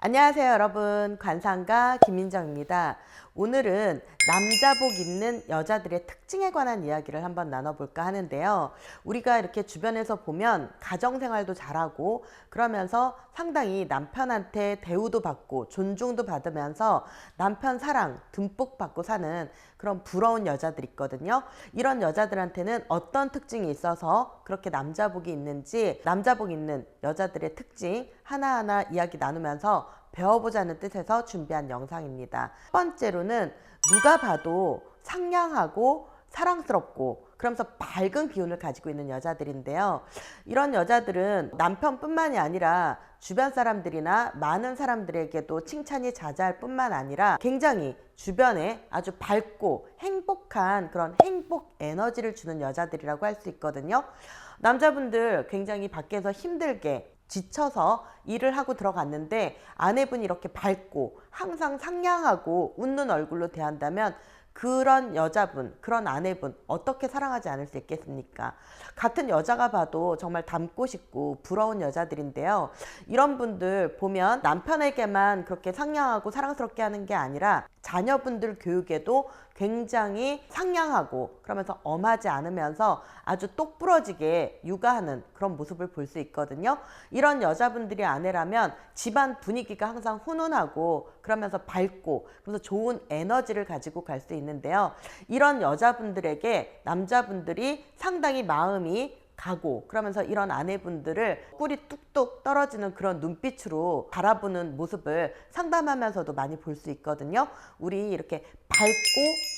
안녕하세요 여러분, 관상가 김민정입니다. 오늘은 남자복 입는 여자들의 특징에 관한 이야기를 한번 나눠볼까 하는데요. 우리가 이렇게 주변에서 보면 가정생활도 잘하고 그러면서 상당히 남편한테 대우도 받고 존중도 받으면서 남편 사랑 듬뿍 받고 사는 그런 부러운 여자들 있거든요. 이런 여자들한테는 어떤 특징이 있어서 그렇게 남자복이 있는지, 남자복 입는 여자들의 특징 하나하나 이야기 나누면서 배워보자는 뜻에서 준비한 영상입니다. 첫 번째로는 누가 봐도 상냥하고 사랑스럽고 그러면서 밝은 기운을 가지고 있는 여자들인데요. 이런 여자들은 남편뿐만이 아니라 주변 사람들이나 많은 사람들에게도 칭찬이 자자할 뿐만 아니라 굉장히 주변에 아주 밝고 행복한 그런 행복 에너지를 주는 여자들이라고 할 수 있거든요. 남자분들 굉장히 밖에서 힘들게 지쳐서 일을 하고 들어갔는데 아내분이 이렇게 밝고 항상 상냥하고 웃는 얼굴로 대한다면 그런 여자분, 그런 아내분 어떻게 사랑하지 않을 수 있겠습니까? 같은 여자가 봐도 정말 닮고 싶고 부러운 여자들인데요. 이런 분들 보면 남편에게만 그렇게 상냥하고 사랑스럽게 하는 게 아니라 자녀분들 교육에도 굉장히 상냥하고 그러면서 엄하지 않으면서 아주 똑부러지게 육아하는 그런 모습을 볼 수 있거든요. 이런 여자분들이 아내라면 집안 분위기가 항상 훈훈하고 그러면서 밝고 그러면서 좋은 에너지를 가지고 갈 수 있는데요. 이런 여자분들에게 남자분들이 상당히 마음이 가고 그러면서 이런 아내분들을 꿀이 뚝뚝 떨어지는 그런 눈빛으로 바라보는 모습을 상담하면서도 많이 볼 수 있거든요. 우리 이렇게 밝고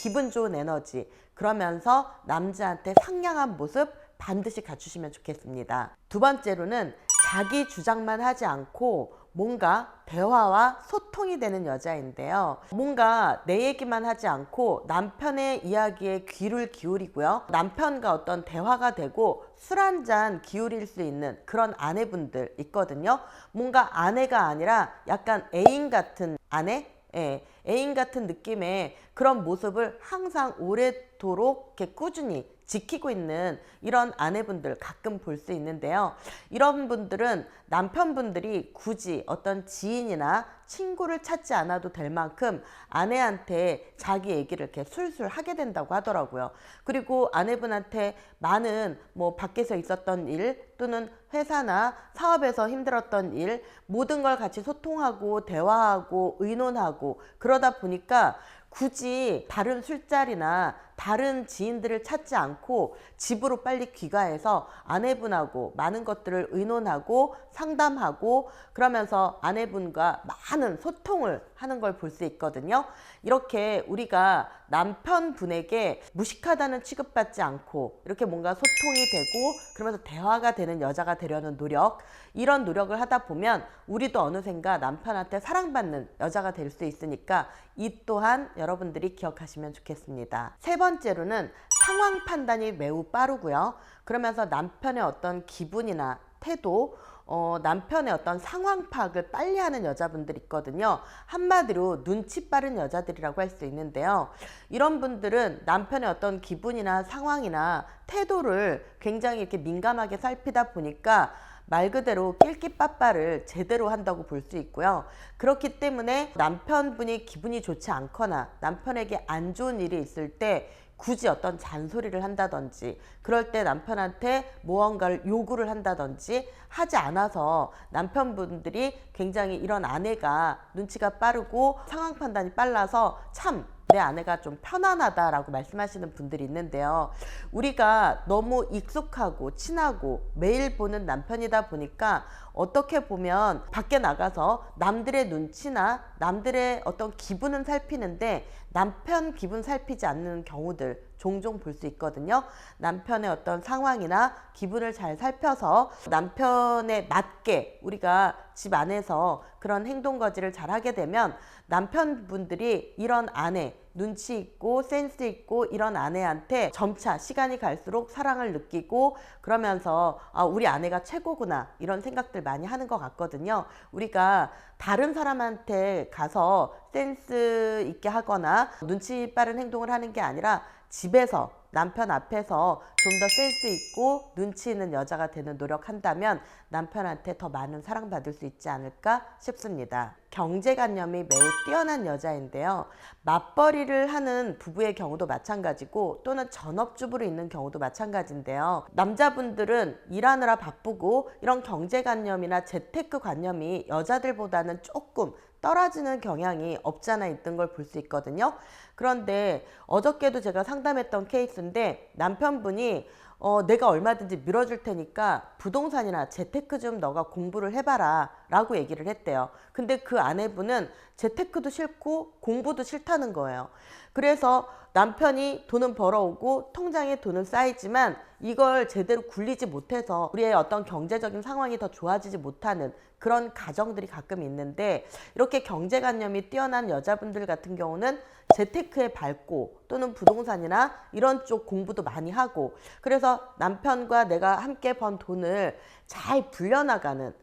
기분 좋은 에너지 그러면서 남자한테 상냥한 모습 반드시 갖추시면 좋겠습니다. 두 번째로는 자기 주장만 하지 않고 뭔가 대화와 소통이 되는 여자인데요. 뭔가 내 얘기만 하지 않고 남편의 이야기에 귀를 기울이고요. 남편과 어떤 대화가 되고 술 한 잔 기울일 수 있는 그런 아내분들 있거든요. 뭔가 아내가 아니라 약간 애인 같은 아내? 예, 애인 같은 느낌의 그런 모습을 항상 오래도록 이렇게 꾸준히 지키고 있는 이런 아내분들 가끔 볼 수 있는데요. 이런 분들은 남편분들이 굳이 어떤 지인이나 친구를 찾지 않아도 될 만큼 아내한테 자기 얘기를 이렇게 술술 하게 된다고 하더라고요. 그리고 아내분한테 많은 밖에서 있었던 일 또는 회사나 사업에서 힘들었던 일 모든 걸 같이 소통하고 대화하고 의논하고 그러다 보니까 굳이 다른 술자리나 다른 지인들을 찾지 않고 집으로 빨리 귀가해서 아내분하고 많은 것들을 의논하고 상담하고 그러면서 아내분과 많은 소통을 하는 걸 볼 수 있거든요. 이렇게 우리가 남편분에게 무식하다는 취급받지 않고 이렇게 뭔가 소통이 되고 그러면서 대화가 되는 여자가 되려는 노력, 이런 노력을 하다 보면 우리도 어느샌가 남편한테 사랑받는 여자가 될 수 있으니까 이 또한 여러분들이 기억하시면 좋겠습니다. 세 번째로는 상황 판단이 매우 빠르고요. 그러면서 남편의 어떤 기분이나 태도, 남편의 어떤 상황 파악을 빨리 하는 여자분들 있거든요. 한마디로 눈치 빠른 여자들이라고 할 수 있는데요. 이런 분들은 남편의 어떤 기분이나 상황이나 태도를 굉장히 이렇게 민감하게 살피다 보니까 말 그대로 낄끼빠빠를 제대로 한다고 볼 수 있고요. 그렇기 때문에 남편분이 기분이 좋지 않거나 남편에게 안 좋은 일이 있을 때 굳이 어떤 잔소리를 한다든지 그럴 때 남편한테 무언가를 요구를 한다든지 하지 않아서 남편분들이 굉장히 이런 아내가 눈치가 빠르고 상황 판단이 빨라서 참 내 아내가 좀 편안하다라고 말씀하시는 분들이 있는데요. 우리가 너무 익숙하고 친하고 매일 보는 남편이다 보니까 어떻게 보면 밖에 나가서 남들의 눈치나 남들의 어떤 기분은 살피는데 남편 기분 살피지 않는 경우들 종종 볼 수 있거든요. 남편의 어떤 상황이나 기분을 잘 살펴서 남편에 맞게 우리가 집 안에서 그런 행동거지를 잘 하게 되면 남편분들이 이런 아내, 눈치 있고 센스 있고 이런 아내한테 점차 시간이 갈수록 사랑을 느끼고 그러면서 우리 아내가 최고구나 이런 생각들 많이 하는 것 같거든요. 우리가 다른 사람한테 가서 센스 있게 하거나 눈치 빠른 행동을 하는 게 아니라 집에서 남편 앞에서 좀 더 센스 있고 눈치 있는 여자가 되는 노력한다면 남편한테 더 많은 사랑받을 수 있지 않을까 싶습니다. 경제관념이 매우 뛰어난 여자인데요. 맞벌이를 하는 부부의 경우도 마찬가지고 또는 전업주부로 있는 경우도 마찬가지인데요. 남자분들은 일하느라 바쁘고 이런 경제관념이나 재테크관념이 여자들보다는 조금 떨어지는 경향이 없잖아 있던 걸 볼 수 있거든요. 그런데 어저께도 제가 상담했던 케이스인데 남편분이 내가 얼마든지 밀어줄 테니까 부동산이나 재테크 좀 너가 공부를 해봐라 라고 얘기를 했대요. 근데 그 아내분은 재테크도 싫고 공부도 싫다는 거예요. 그래서 남편이 돈은 벌어오고 통장에 돈은 쌓이지만 이걸 제대로 굴리지 못해서 우리의 어떤 경제적인 상황이 더 좋아지지 못하는 그런 가정들이 가끔 있는데, 이렇게 경제관념이 뛰어난 여자분들 같은 경우는 재테크에 밝고 또는 부동산이나 이런 쪽 공부도 많이 하고, 그래서 남편과 내가 함께 번 돈을 잘 불려나가는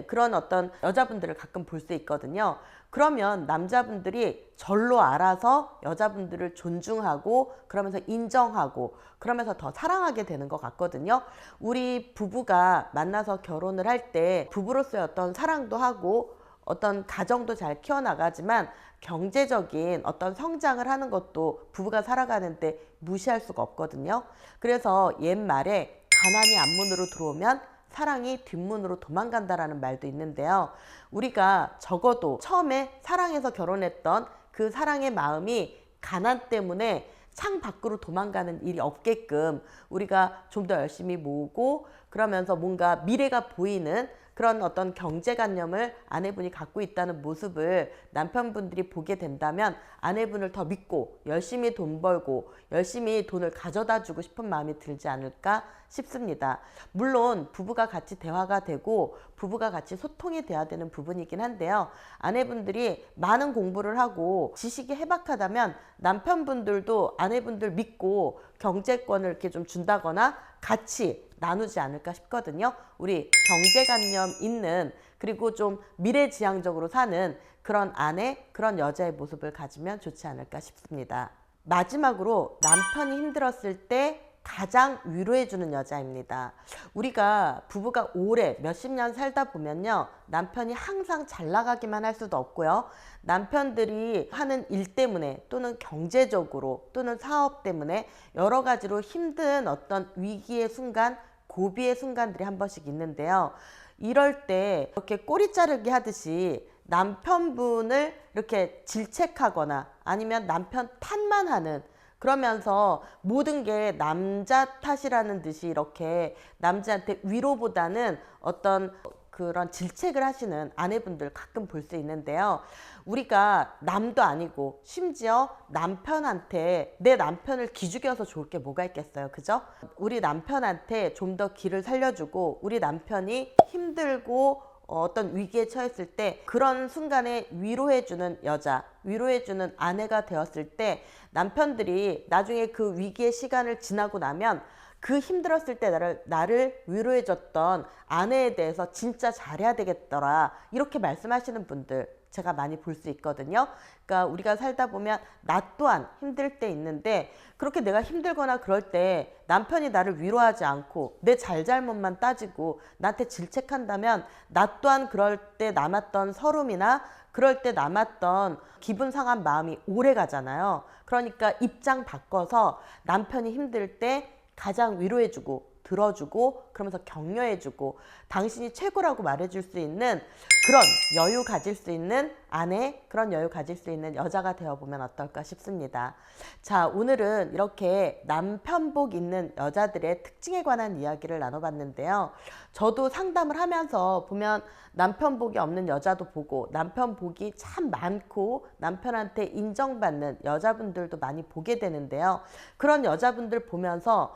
그런 어떤 여자분들을 가끔 볼 수 있거든요. 그러면 남자분들이 절로 알아서 여자분들을 존중하고 그러면서 인정하고 그러면서 더 사랑하게 되는 것 같거든요. 우리 부부가 만나서 결혼을 할 때 부부로서의 어떤 사랑도 하고 어떤 가정도 잘 키워나가지만 경제적인 어떤 성장을 하는 것도 부부가 살아가는데 무시할 수가 없거든요. 그래서 옛말에 가난이 앞문으로 들어오면 사랑이 뒷문으로 도망간다라는 말도 있는데요. 우리가 적어도 처음에 사랑해서 결혼했던 그 사랑의 마음이 가난 때문에 창 밖으로 도망가는 일이 없게끔 우리가 좀 더 열심히 모으고 그러면서 뭔가 미래가 보이는 그런 어떤 경제관념을 아내분이 갖고 있다는 모습을 남편분들이 보게 된다면 아내분을 더 믿고 열심히 돈 벌고 열심히 돈을 가져다 주고 싶은 마음이 들지 않을까 싶습니다. 물론 부부가 같이 대화가 되고 부부가 같이 소통이 돼야 되는 부분이긴 한데요. 아내분들이 많은 공부를 하고 지식이 해박하다면 남편분들도 아내분들 믿고 경제권을 이렇게 좀 준다거나 같이 나누지 않을까 싶거든요. 우리 경제관념 있는 그리고 좀 미래지향적으로 사는 그런 아내, 그런 여자의 모습을 가지면 좋지 않을까 싶습니다. 마지막으로 남편이 힘들었을 때 가장 위로해주는 여자입니다. 우리가 부부가 오래 몇십 년 살다 보면요, 남편이 항상 잘 나가기만 할 수도 없고요, 남편들이 하는 일 때문에 또는 경제적으로 또는 사업 때문에 여러 가지로 힘든 어떤 위기의 순간, 고비의 순간들이 한 번씩 있는데요. 이럴 때 이렇게 꼬리 자르기 하듯이 남편분을 이렇게 질책하거나 아니면 남편 탓만 하는, 그러면서 모든 게 남자 탓이라는 듯이 이렇게 남자한테 위로보다는 어떤 그런 질책을 하시는 아내분들 가끔 볼 수 있는데요. 우리가 남도 아니고 심지어 남편한테 내 남편을 기죽여서 좋을 게 뭐가 있겠어요, 그죠? 우리 남편한테 좀 더 기를 살려주고 우리 남편이 힘들고 어떤 위기에 처했을 때 그런 순간에 위로해주는 여자, 위로해주는 아내가 되었을 때 남편들이 나중에 그 위기의 시간을 지나고 나면 그 힘들었을 때 나를 위로해줬던 아내에 대해서 진짜 잘해야 되겠더라 이렇게 말씀하시는 분들 제가 많이 볼 수 있거든요. 그러니까 우리가 살다 보면 나 또한 힘들 때 있는데 그렇게 내가 힘들거나 그럴 때 남편이 나를 위로하지 않고 내 잘잘못만 따지고 나한테 질책한다면 나 또한 그럴 때 남았던 서름이나 그럴 때 남았던 기분 상한 마음이 오래 가잖아요. 그러니까 입장 바꿔서 남편이 힘들 때 가장 위로해주고 들어주고 그러면서 격려해주고 당신이 최고라고 말해줄 수 있는 그런 여유 가질 수 있는 아내, 그런 여유 가질 수 있는 여자가 되어보면 어떨까 싶습니다. 자, 오늘은 이렇게 남편복 있는 여자들의 특징에 관한 이야기를 나눠봤는데요. 저도 상담을 하면서 보면 남편복이 없는 여자도 보고 남편복이 참 많고 남편한테 인정받는 여자분들도 많이 보게 되는데요. 그런 여자분들 보면서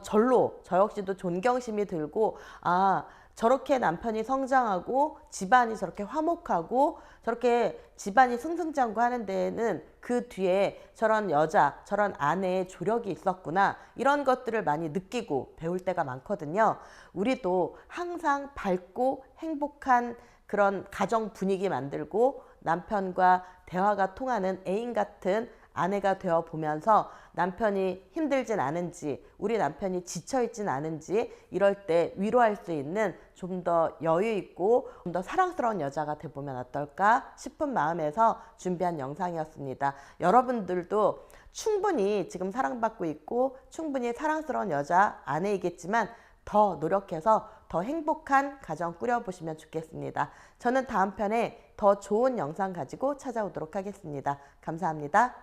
저 역시도 존경심이 들고, 아, 저렇게 남편이 성장하고 집안이 저렇게 화목하고 저렇게 집안이 승승장구하는 데에는 그 뒤에 저런 여자, 저런 아내의 조력이 있었구나, 이런 것들을 많이 느끼고 배울 때가 많거든요. 우리도 항상 밝고 행복한 그런 가정 분위기 만들고 남편과 대화가 통하는 애인 같은 아내가 되어 보면서 남편이 힘들진 않은지, 우리 남편이 지쳐있진 않은지 이럴 때 위로할 수 있는 좀 더 여유 있고 좀 더 사랑스러운 여자가 돼보면 어떨까 싶은 마음에서 준비한 영상이었습니다. 여러분들도 충분히 지금 사랑받고 있고 충분히 사랑스러운 여자 아내이겠지만 더 노력해서 더 행복한 가정 꾸려보시면 좋겠습니다. 저는 다음 편에 더 좋은 영상 가지고 찾아오도록 하겠습니다. 감사합니다.